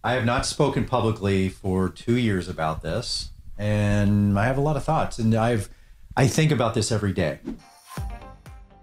I have not spoken publicly for 2 years about this, and I have a lot of thoughts, and I think about this every day.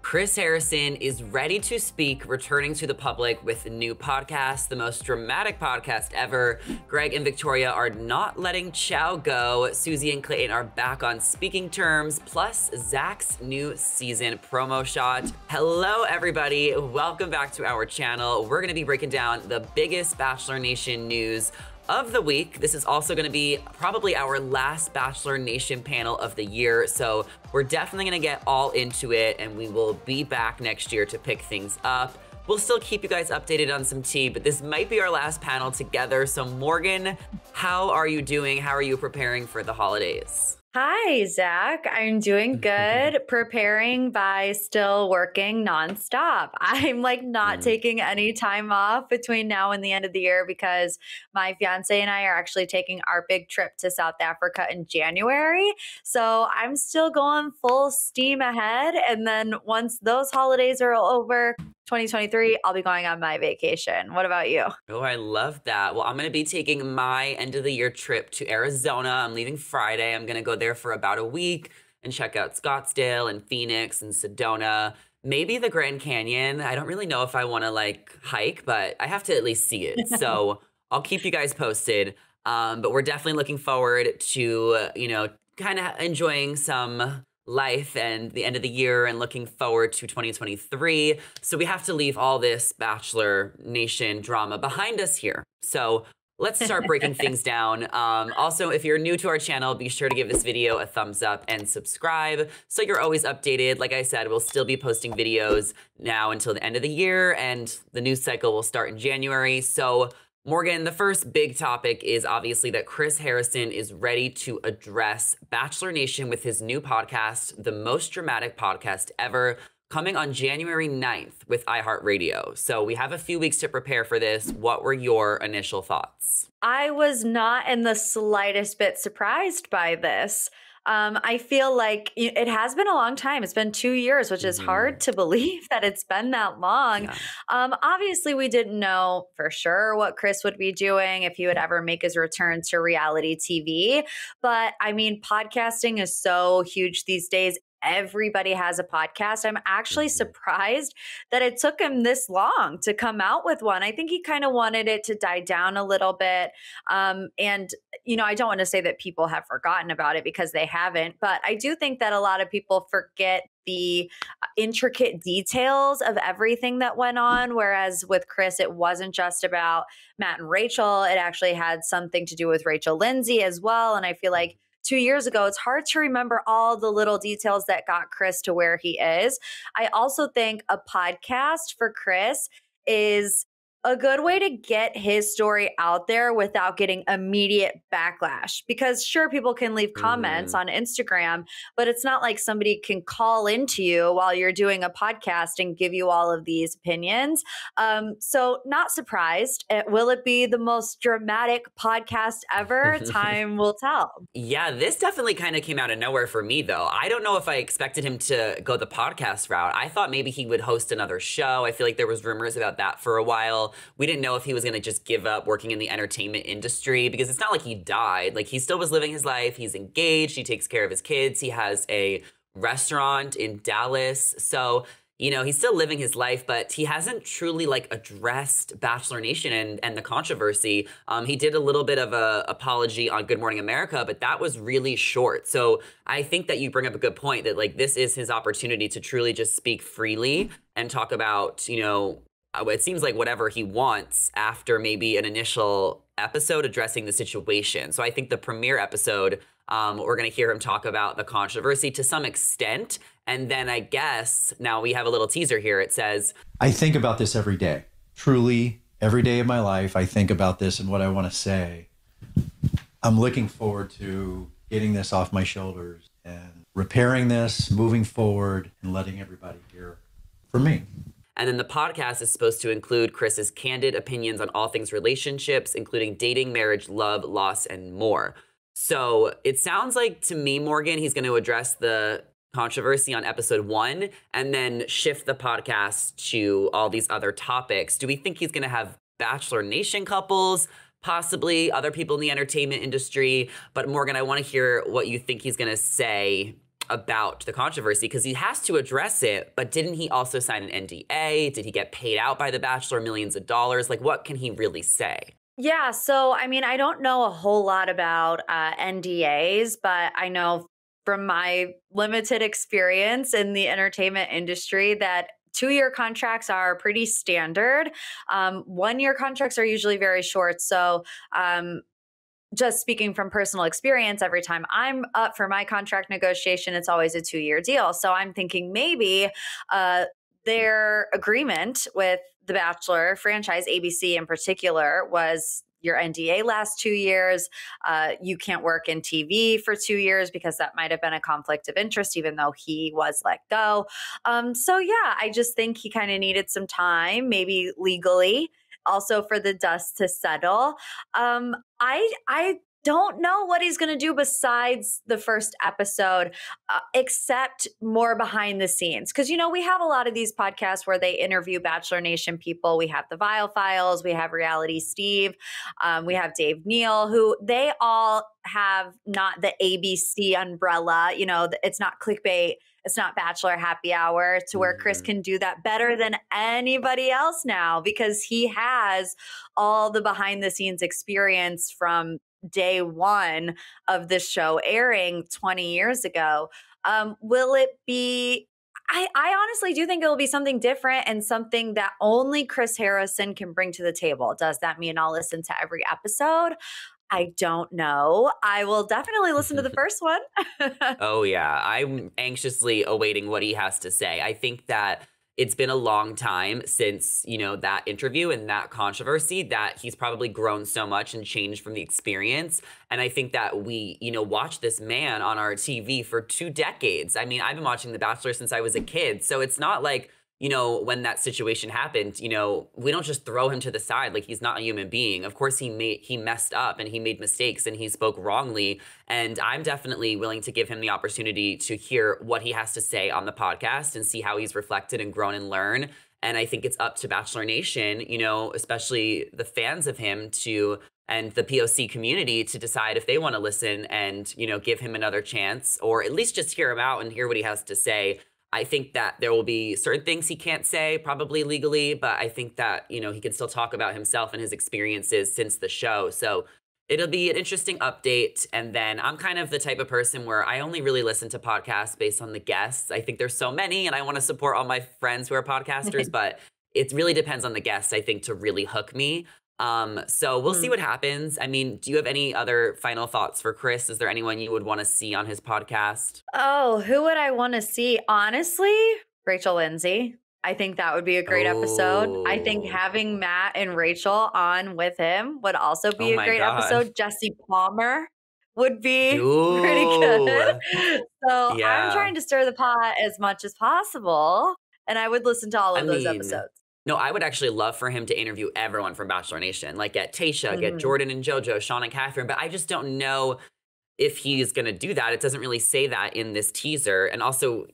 Chris Harrison is ready to speak, returning to the public with a new podcast, the most dramatic podcast ever. Greg and Victoria are not letting Ciao go. Susie and Clayton are back on speaking terms, plus Zach's new season promo shot. Hello, everybody. Welcome back to our channel. We're going to be breaking down the biggest Bachelor Nation news of the week. This is also going to be probably our last Bachelor Nation panel of the year, so we're definitely going to get all into it, and we will be back next year to pick things up. We'll still keep you guys updated on some tea, but this might be our last panel together. So Morgan, how are you doing? How are you preparing for the holidays? Hi, Zach. I'm doing good. Preparing by still working nonstop. I'm not taking any time off between now and the end of the year because my fiance and I are actually taking our big trip to South Africa in January. So I'm still going full steam ahead. And then once those holidays are over, 2023, I'll be going on my vacation. What about you? Oh, I love that. Well, I'm going to be taking my end of the year trip to Arizona. I'm leaving Friday. I'm going to go there for about a week and check out Scottsdale and Phoenix and Sedona, maybe the Grand Canyon. I don't really know if I want to hike, but I have to at least see it. So I'll keep you guys posted. But we're definitely looking forward to, kind of enjoying some life and the end of the year and looking forward to 2023. So we have to leave all this Bachelor Nation drama behind us here. So let's start breaking things down. Also, if you're new to our channel, be sure to give this video a thumbs up and subscribe so you're always updated. Like I said, we'll still be posting videos now until the end of the year, and the news cycle will start in January. So Morgan, the first big topic is obviously that Chris Harrison is ready to address Bachelor Nation with his new podcast, the most dramatic podcast ever, coming on January 9th with iHeartRadio. So we have a few weeks to prepare for this. What were your initial thoughts? I was not in the slightest bit surprised by this. I feel like it has been a long time. It's been 2 years, which is hard to believe that it's been that long. Yeah. Obviously, we didn't know for sure what Chris would be doing, if he would ever make his return to reality TV. But I mean, podcasting is so huge these days. Everybody has a podcast. I'm actually surprised that it took him this long to come out with one. I think he kind of wanted it to die down a little bit. I don't want to say that people have forgotten about it because they haven't, but I do think that a lot of people forget the intricate details of everything that went on. Whereas with Chris, it wasn't just about Matt and Rachel. It actually had something to do with Rachel Lindsay as well. And I feel like 2 years ago, it's hard to remember all the little details that got Chris to where he is. I also think a podcast for Chris is a good way to get his story out there without getting immediate backlash. Because sure, people can leave comments on Instagram, but it's not like somebody can call into you while you're doing a podcast and give you all of these opinions. So not surprised. Will it be the most dramatic podcast ever? Time will tell. Yeah, this definitely kind of came out of nowhere for me, though. I don't know if I expected him to go the podcast route. I thought maybe he would host another show. I feel like there was rumors about that for a while. We didn't know if he was going to just give up working in the entertainment industry, because it's not like he died. Like, he still was living his life. He's engaged. He takes care of his kids. He has a restaurant in Dallas. So, he's still living his life, but he hasn't truly addressed Bachelor Nation and the controversy. He did a little bit of a apology on Good Morning America, but that was really short. So I think that you bring up a good point that this is his opportunity to truly just speak freely and talk about, it seems like whatever he wants after maybe an initial episode addressing the situation. So I think the premiere episode, we're going to hear him talk about the controversy to some extent. And then I guess now we have a little teaser here. It says, I think about this every day. Truly, every day of my life, I think about this and what I want to say. I'm looking forward to getting this off my shoulders and repairing this, moving forward, and letting everybody hear from me. And then the podcast is supposed to include Chris's candid opinions on all things relationships, including dating, marriage, love, loss, and more. So it sounds like to me, Morgan, he's going to address the controversy on episode 1 and then shift the podcast to all these other topics. Do we think he's going to have Bachelor Nation couples, possibly other people in the entertainment industry. But Morgan, I want to hear what you think he's going to say about the controversy, because he has to address it, but didn't he also sign an NDA? Did he get paid out by The Bachelor millions of dollars? Like, what can he really say? Yeah, so I mean, I don't know a whole lot about NDAs, but I know from my limited experience in the entertainment industry that 2-year contracts are pretty standard. 1-year contracts are usually very short. So, just speaking from personal experience, every time I'm up for my contract negotiation, it's always a 2-year deal. So I'm thinking maybe their agreement with the Bachelor franchise, ABC in particular, was your NDA lasts 2 years. You can't work in TV for 2 years because that might have been a conflict of interest, even though he was let go. So yeah, I just think he kind of needed some time, maybe legally, also for the dust to settle. I don't know what he's going to do besides the first episode, except more behind the scenes. Because, we have a lot of these podcasts where they interview Bachelor Nation people. We have the Vile Files, we have Reality Steve, we have Dave Neal, who they all have not the ABC umbrella. It's not clickbait. It's not Bachelor Happy Hour, to where Chris can do that better than anybody else now, because he has all the behind the scenes experience from day one of this show airing 20 years ago. Will it be? I honestly do think it will be something different and something that only Chris Harrison can bring to the table. Does that mean I'll listen to every episode? I don't know. I will definitely listen to the first one. Oh, yeah. I'm anxiously awaiting what he has to say. I think that it's been a long time since, that interview and that controversy, that he's probably grown so much and changed from the experience. And I think that we, watched this man on our TV for 2 decades. I mean, I've been watching The Bachelor since I was a kid. So it's not like, when that situation happened, we don't just throw him to the side like he's not a human being. Of course, he messed up and he made mistakes and he spoke wrongly. And I'm definitely willing to give him the opportunity to hear what he has to say on the podcast and see how he's reflected and grown and learn. And I think it's up to Bachelor Nation, especially the fans of him and the POC community to decide if they want to listen and, give him another chance, or at least just hear him out and hear what he has to say. I think that there will be certain things he can't say, probably legally, but I think that, he can still talk about himself and his experiences since the show. So it'll be an interesting update. And then I'm kind of the type of person where I only really listen to podcasts based on the guests. I think there's so many, and I want to support all my friends who are podcasters, but it really depends on the guests, I think, to really hook me. So we'll see what happens. I mean, do you have any other final thoughts for Chris? Is there anyone you would want to see on his podcast? Oh, who would I want to see? Honestly, Rachel Lindsay. I think that would be a great episode. I think having Matt and Rachel on with him would also be a great episode. Jesse Palmer would be pretty good. So I'm trying to stir the pot as much as possible, and I would listen to all of those episodes. No, I would actually love for him to interview everyone from Bachelor Nation, like get Tayshia, get Jordan and JoJo, Sean and Catherine, but I just don't know if he's going to do that. It doesn't really say that in this teaser. And also,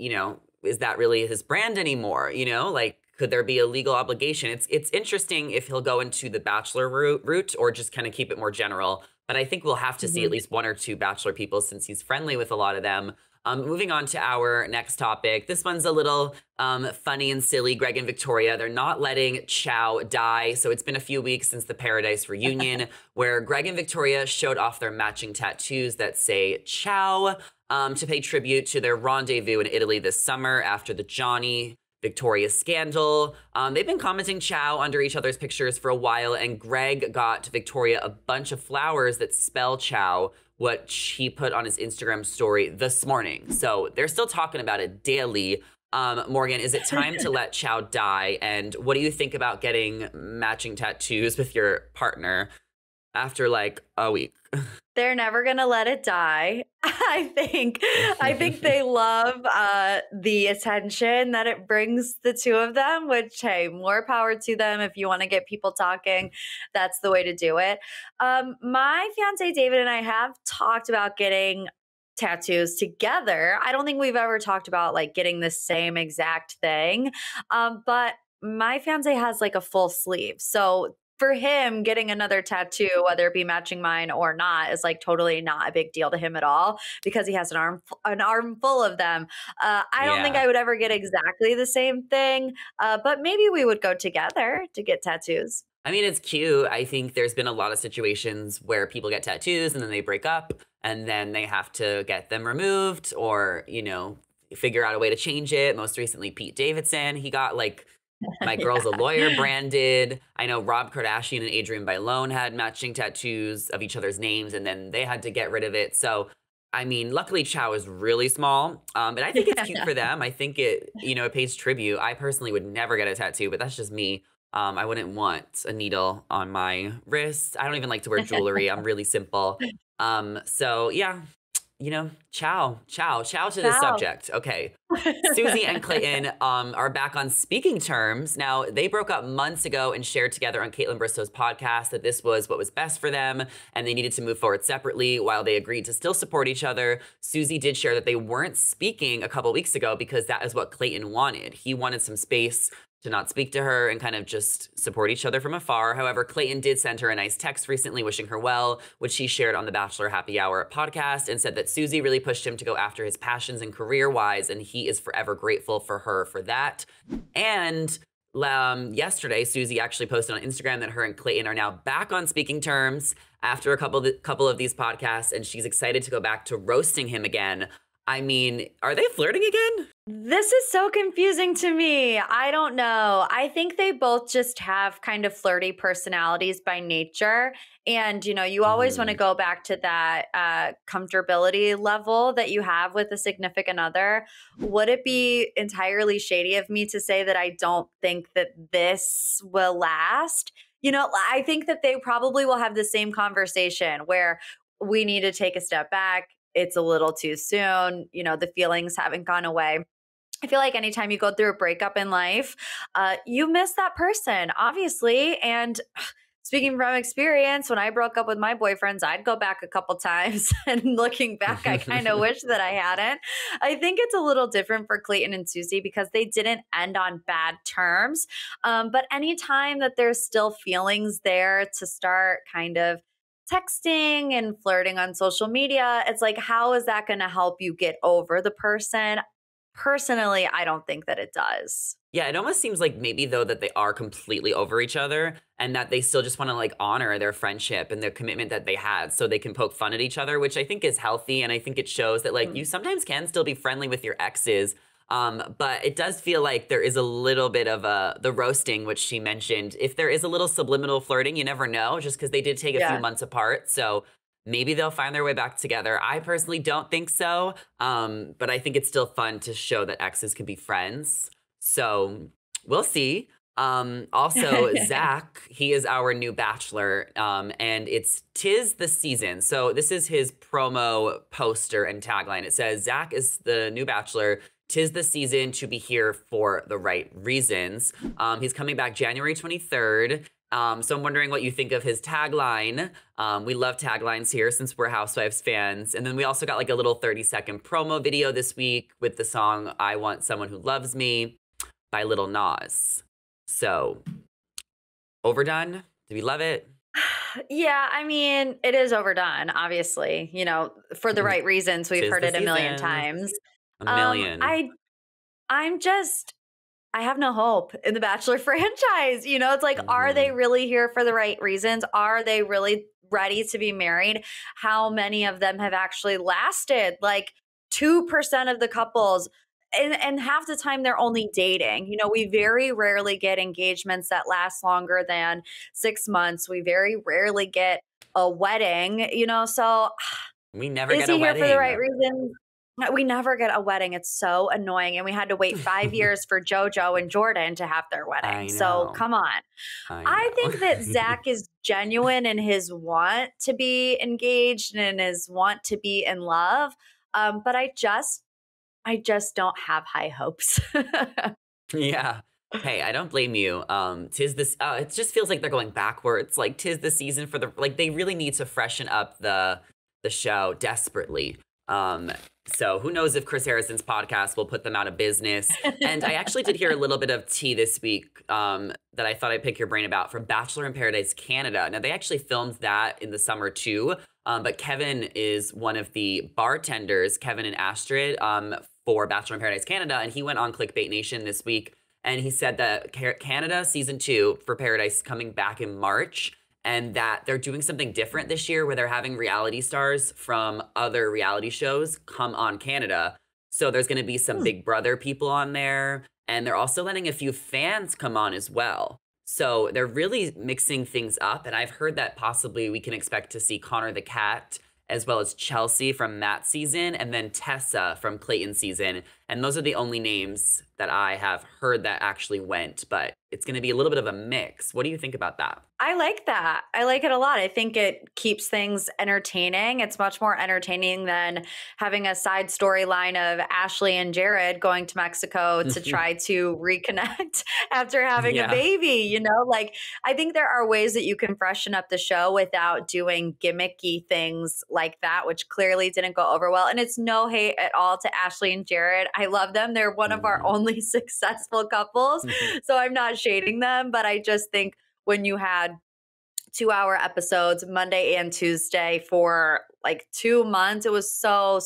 is that really his brand anymore? Like, could there be a legal obligation? It's interesting if he'll go into the Bachelor route or just kind of keep it more general. But I think we'll have to see at least 1 or 2 Bachelor people since he's friendly with a lot of them. Moving on to our next topic. This one's a little funny and silly. Greg and Victoria, they're not letting Ciao die. So it's been a few weeks since the Paradise reunion where Greg and Victoria showed off their matching tattoos that say Ciao to pay tribute to their rendezvous in Italy this summer after the Johnny Victoria scandal. They've been commenting Ciao under each other's pictures for a while, and Greg got Victoria a bunch of flowers that spell Ciao, what he put on his Instagram story this morning. So they're still talking about it daily. Morgan, is it time to let Ciao die? And what do you think about getting matching tattoos with your partner after like a week? They're never going to let it die. I think they love the attention that it brings the two of them, which, hey, more power to them. If you want to get people talking, that's the way to do it. My fiance David and I have talked about getting tattoos together. I don't think we've ever talked about like getting the same exact thing. But my fiance has like a full sleeve. So for him, getting another tattoo, whether it be matching mine or not, is like totally not a big deal to him at all because he has an arm full of them. I don't think Yeah. I would ever get exactly the same thing, but maybe we would go together to get tattoos. I mean, it's cute. I think there's been a lot of situations where people get tattoos and then they break up and then they have to get them removed or, figure out a way to change it. Most recently, Pete Davidson, he got like My Girl's a Lawyer branded. I know Rob Kardashian and Adrienne Bailon had matching tattoos of each other's names and then they had to get rid of it. So, I mean, luckily Ciao is really small, but I think it's cute for them. I think it pays tribute. I personally would never get a tattoo, but that's just me. I wouldn't want a needle on my wrist. I don't even like to wear jewelry. I'm really simple. So yeah, ciao to this Ciao. subject. Okay. Susie and Clayton are back on speaking terms. Now, they broke up months ago and shared together on Caitlin Bristow's podcast that this was what was best for them and they needed to move forward separately while they agreed to still support each other. Susie did share that they weren't speaking a couple weeks ago because that is what Clayton wanted. He wanted some space to not speak to her and kind of just support each other from afar. However, Clayton did send her a nice text recently wishing her well, which she shared on the Bachelor Happy Hour podcast and said that Susie really pushed him to go after his passions and career-wise, and he is forever grateful for her for that. And yesterday, Susie actually posted on Instagram that her and Clayton are now back on speaking terms after a couple of these podcasts, and she's excited to go back to roasting him again. I mean, are they flirting again? This is so confusing to me. I don't know. I think they both just have kind of flirty personalities by nature. And, you always want to go back to that comfortability level that you have with a significant other. Would it be entirely shady of me to say that I don't think that this will last? I think that they probably will have the same conversation where we need to take a step back. It's a little too soon. The feelings haven't gone away. I feel like anytime you go through a breakup in life, you miss that person, obviously. And speaking from experience, when I broke up with my boyfriends, I'd go back a couple times. And looking back, I kind of wish that I hadn't. I think it's a little different for Clayton and Susie because they didn't end on bad terms. But anytime that there's still feelings there to start kind of texting and flirting on social media, it's like, how is that going to help you get over the person? Personally, I don't think that it does. Yeah, it almost seems like maybe though that they are completely over each other and that they still just want to like honor their friendship and their commitment that they had so they can poke fun at each other, which I think is healthy. And I think it shows that like you sometimes can still be friendly with your exes. But it does feel like there is a little bit of the roasting, which she mentioned. If there is a little subliminal flirting, you never know, just because they did take a few months apart. So maybe they'll find their way back together. I personally don't think so. But I think it's still fun to show that exes can be friends. So we'll see. Also, Zach, he is our new bachelor, and it's "'Tis the Season." So this is his promo poster and tagline. It says, "Zach is the new bachelor. 'Tis the season to be here for the right reasons." He's coming back January 23rd. So I'm wondering what you think of his tagline. We love taglines here since we're Housewives fans. And then we also got like a little 30-second promo video this week with the song "I Want Someone Who Loves Me" by Lil Nas. So, overdone? Do we love it? Yeah, I mean, it is overdone, obviously, for the right reasons. We've heard it a million times. A million. I have no hope in the Bachelor franchise. It's like, are they really here for the right reasons? Are they really ready to be married? How many of them have actually lasted? Like 2% of the couples. And half the time they're only dating. We very rarely get engagements that last longer than 6 months. We very rarely get a wedding, so we never get a wedding. Is he here for the right reasons? We never get a wedding. It's so annoying. And we had to wait 5 years for JoJo and Jordan to have their wedding. So come on. I think that Zach is genuine in his want to be engaged and in his want to be in love. But I just don't have high hopes. Yeah. Hey, I don't blame you. Tis this. It just feels like they're going backwards. Like 'tis the season for they really need to freshen up the show desperately. So who knows if Chris Harrison's podcast will put them out of business. And I actually did hear a little bit of tea this week that I thought I'd pick your brain about from Bachelor in Paradise Canada. Now, they actually filmed that in the summer too, but Kevin is one of the bartenders, Kevin and Astrid, for Bachelor in Paradise Canada, and he went on Clickbait Nation this week, and he said that Canada season 2 for Paradise is coming back in March, and that they're doing something different this year where they're having reality stars from other reality shows come on Canada. So there's going to be some Big Brother people on there, and they're also letting a few fans come on as well. So they're really mixing things up, and I've heard that possibly we can expect to see Connor the Cat as well as Chelsea from Matt's season, and then Tessa from Clayton's season. And those are the only names that I have heard that actually went, but it's going to be a little bit of a mix. What do you think about that? I like that. I like it a lot. I think it keeps things entertaining. It's much more entertaining than having a side storyline of Ashley and Jared going to Mexico to try to reconnect after having a baby. You know, like, I think there are ways that you can freshen up the show without doing gimmicky things like that, which clearly didn't go over well. And it's no hate at all to Ashley and Jared. I love them. They're one of our only successful couples. So I'm not shading them, but I just think when you had 2-hour episodes Monday and Tuesday for like 2 months, it was so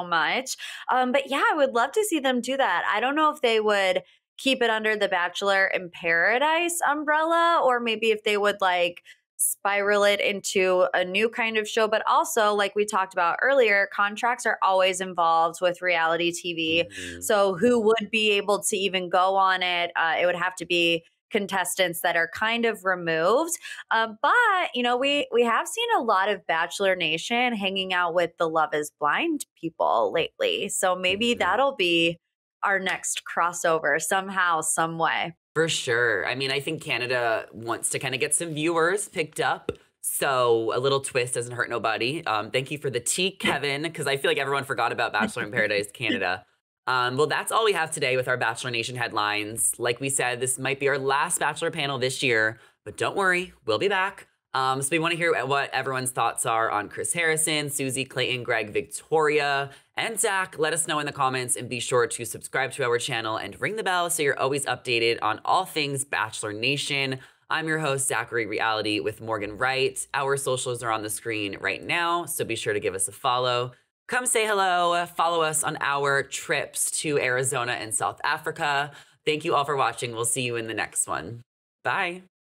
much. But yeah, I would love to see them do that. I don't know if they would keep it under the Bachelor in Paradise umbrella, or maybe if they would like spiral it into a new kind of show. But also, like we talked about earlier, contracts are always involved with reality TV. So who would be able to even go on it? It would have to be contestants that are kind of removed. But, you know, we have seen a lot of Bachelor Nation hanging out with the Love is Blind people lately. So maybe that'll be our next crossover somehow, some way. For sure. I mean, I think Canada wants to kind of get some viewers picked up. So a little twist doesn't hurt nobody. Thank you for the tea, Kevin, because I feel like everyone forgot about Bachelor in Paradise Canada. Well, that's all we have today with our Bachelor Nation headlines. Like we said, this might be our last Bachelor panel this year, but don't worry, we'll be back. So we want to hear what everyone's thoughts are on Chris Harrison, Susie, Clayton, Greg, Victoria, and Zach. Let us know in the comments, and be sure to subscribe to our channel and ring the bell so you're always updated on all things Bachelor Nation. I'm your host, Zachary Reality with Morgan Wright. Our socials are on the screen right now, so be sure to give us a follow. Come say hello. Follow us on our trips to Arizona and South Africa. Thank you all for watching. We'll see you in the next one. Bye.